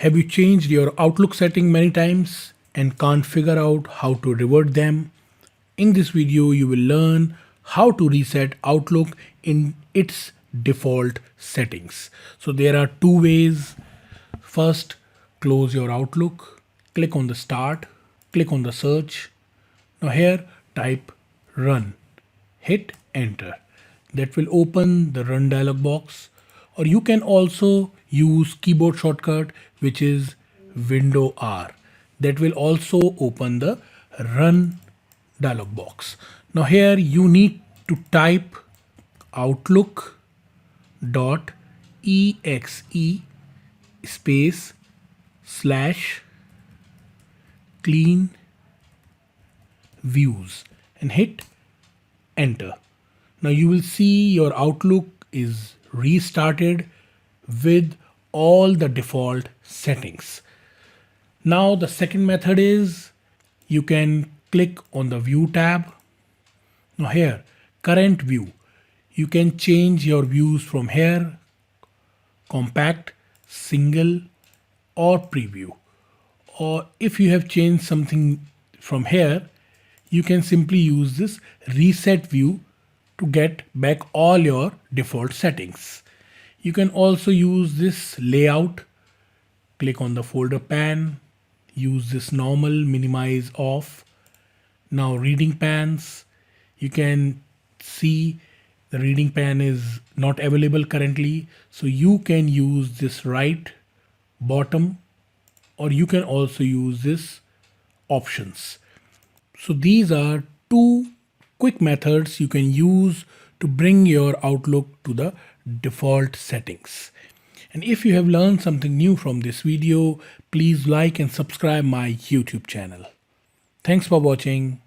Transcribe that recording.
Have you changed your Outlook setting many times and can't figure out how to revert them? In this video, you will learn how to reset Outlook in its default settings. So there are two ways. First, close your Outlook, click on the start, click on the search. Now here type run, hit enter. That will open the run dialog box, or you can also use keyboard shortcut which is window R. That will also open the run dialog box. Now here you need to type outlook.exe space slash clean views and hit enter. Now you will see your Outlook is restarted with all the default settings. Now the second method is you can click on the view tab. Now here current view, you can change your views from here: compact, single or preview. Or if you have changed something from here, you can simply use this reset view to get back all your default settings. You can also use this layout. Click on the folder pan, use this normal, minimize off. Now reading pans, you can see the reading pan is not available currently, so you can use this right bottom, or you can also use this options. So these are two quick methods you can use to bring your Outlook to the default settings. And if you have learned something new from this video, please like and subscribe my YouTube channel. Thanks for watching.